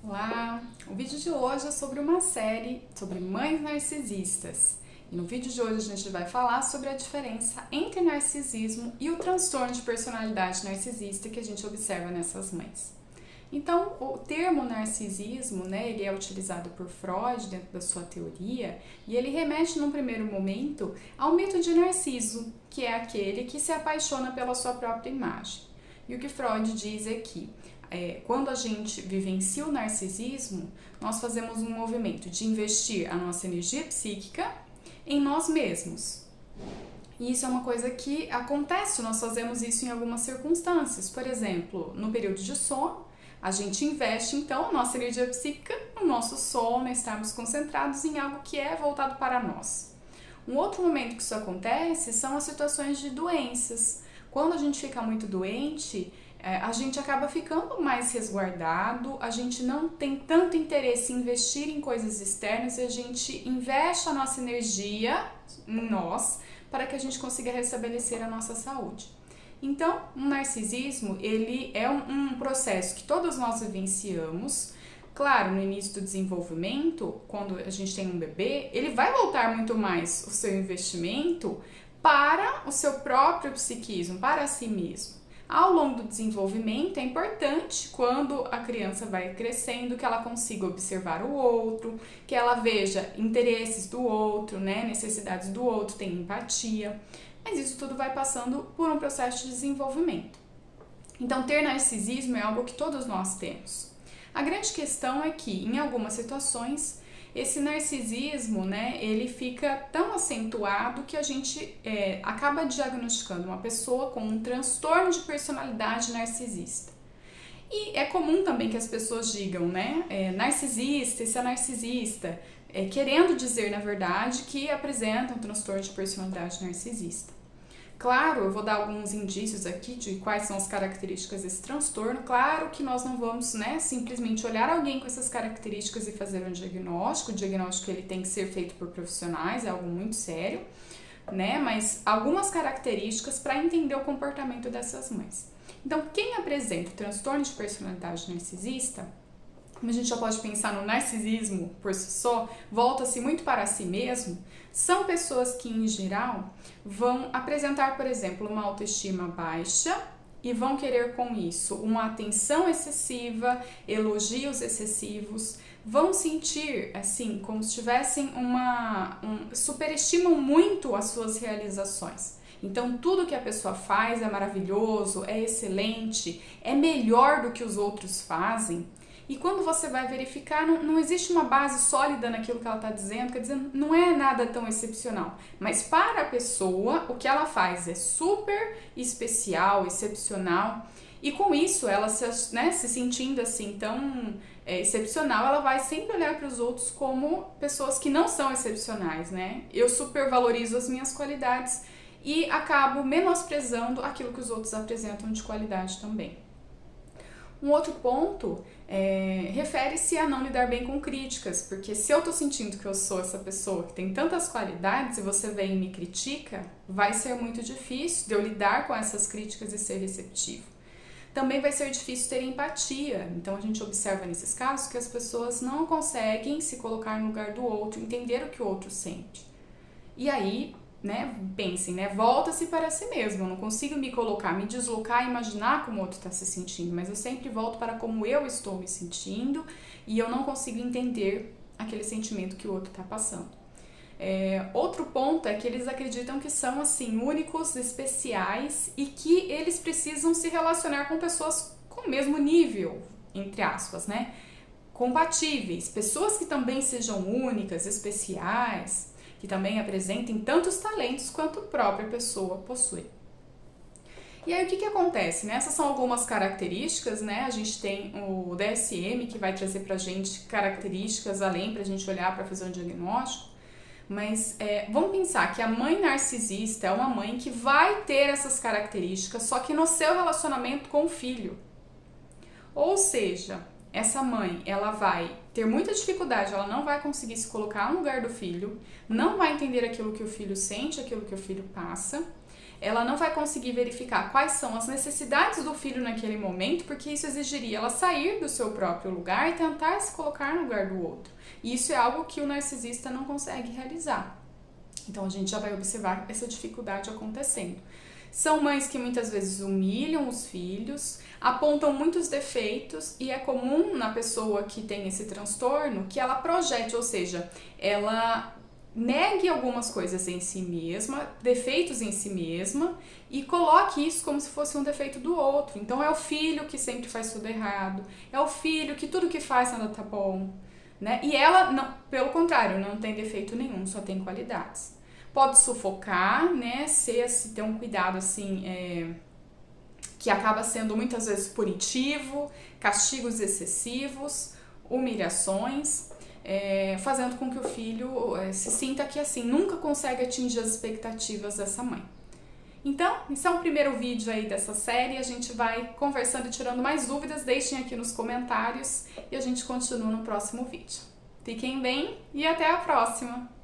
Olá! O vídeo de hoje é sobre uma série sobre mães narcisistas. E no vídeo de hoje a gente vai falar sobre a diferença entre narcisismo e o transtorno de personalidade narcisista que a gente observa nessas mães. Então, o termo narcisismo, ele é utilizado por Freud dentro da sua teoria e ele remete num primeiro momento ao mito de Narciso, que é aquele que se apaixona pela sua própria imagem. E o que Freud diz é que quando a gente vivencia o narcisismo, nós fazemos um movimento de investir a nossa energia psíquica em nós mesmos. E isso é uma coisa que acontece, nós fazemos isso em algumas circunstâncias. Por exemplo, no período de sono, a gente investe então a nossa energia psíquica no nosso sono, estarmos concentrados em algo que é voltado para nós. Um outro momento que isso acontece são as situações de doenças. Quando a gente fica muito doente, a gente acaba ficando mais resguardado, a gente não tem tanto interesse em investir em coisas externas e a gente investe a nossa energia em nós para que a gente consiga restabelecer a nossa saúde. Então, um narcisismo, ele é um processo que todos nós vivenciamos. Claro, no início do desenvolvimento, quando a gente tem um bebê, ele vai voltar muito mais o seu investimento para o seu próprio psiquismo, para si mesmo. Ao longo do desenvolvimento, é importante, quando a criança vai crescendo, que ela consiga observar o outro, que ela veja interesses do outro, necessidades do outro, tenha empatia. Mas isso tudo vai passando por um processo de desenvolvimento. Então, ter narcisismo é algo que todos nós temos. A grande questão é que, em algumas situações, esse narcisismo, ele fica tão acentuado que a gente acaba diagnosticando uma pessoa com um transtorno de personalidade narcisista. E é comum também que as pessoas digam, narcisista, isso é narcisista, querendo dizer, na verdade, que apresenta um transtorno de personalidade narcisista. Claro, eu vou dar alguns indícios aqui de quais são as características desse transtorno. Claro que nós não vamos, simplesmente olhar alguém com essas características e fazer um diagnóstico. O diagnóstico ele tem que ser feito por profissionais, é algo muito sério, Mas algumas características para entender o comportamento dessas mães. Então, quem apresenta o transtorno de personalidade narcisista, como a gente já pode pensar no narcisismo por si só, volta-se muito para si mesmo, são pessoas que, em geral, vão apresentar, por exemplo, uma autoestima baixa e vão querer com isso uma atenção excessiva, elogios excessivos, vão sentir, assim, como se tivessem superestimam muito as suas realizações. Então, tudo que a pessoa faz é maravilhoso, é excelente, é melhor do que os outros fazem. E quando você vai verificar, não existe uma base sólida naquilo que ela está dizendo, quer dizer, não é nada tão excepcional. Mas para a pessoa, o que ela faz é super especial, excepcional. E com isso, ela se sentindo assim tão excepcional, ela vai sempre olhar para os outros como pessoas que não são excepcionais, Eu supervalorizo as minhas qualidades e acabo menosprezando aquilo que os outros apresentam de qualidade também. Um outro ponto refere-se a não lidar bem com críticas, porque se eu tô sentindo que eu sou essa pessoa que tem tantas qualidades e você vem e me critica, vai ser muito difícil de eu lidar com essas críticas e ser receptivo. Também vai ser difícil ter empatia, então a gente observa nesses casos que as pessoas não conseguem se colocar no lugar do outro, entender o que o outro sente. E aí, pensem, volta-se para si mesmo, eu não consigo me colocar, me deslocar e imaginar como o outro está se sentindo, mas eu sempre volto para como eu estou me sentindo e eu não consigo entender aquele sentimento que o outro está passando. Outro ponto é que eles acreditam que são assim únicos, especiais e que eles precisam se relacionar com pessoas com o mesmo nível, entre aspas, compatíveis, pessoas que também sejam únicas, especiais, que também apresentem tantos talentos quanto a própria pessoa possui. E aí o que acontece? Essas são algumas características, A gente tem o DSM que vai trazer pra gente características além pra gente olhar para fazer um diagnóstico, mas vamos pensar que a mãe narcisista é uma mãe que vai ter essas características, só que no seu relacionamento com o filho. Ou seja, essa mãe, ela vai ter muita dificuldade, ela não vai conseguir se colocar no lugar do filho, não vai entender aquilo que o filho sente, aquilo que o filho passa, ela não vai conseguir verificar quais são as necessidades do filho naquele momento, porque isso exigiria ela sair do seu próprio lugar e tentar se colocar no lugar do outro. E isso é algo que o narcisista não consegue realizar. Então a gente já vai observar essa dificuldade acontecendo. São mães que muitas vezes humilham os filhos, apontam muitos defeitos, e é comum na pessoa que tem esse transtorno que ela projete, ou seja, ela negue algumas coisas em si mesma, defeitos em si mesma, e coloque isso como se fosse um defeito do outro. Então é o filho que sempre faz tudo errado, é o filho que tudo que faz nada tá bom, né? E ela, não, pelo contrário, não tem defeito nenhum, só tem qualidades. Pode sufocar, né? Ter um cuidado assim, que acaba sendo muitas vezes punitivo, castigos excessivos, humilhações, fazendo com que o filho se sinta que assim nunca consegue atingir as expectativas dessa mãe. Então, esse é o primeiro vídeo aí dessa série. A gente vai conversando e tirando mais dúvidas. Deixem aqui nos comentários e a gente continua no próximo vídeo. Fiquem bem e até a próxima!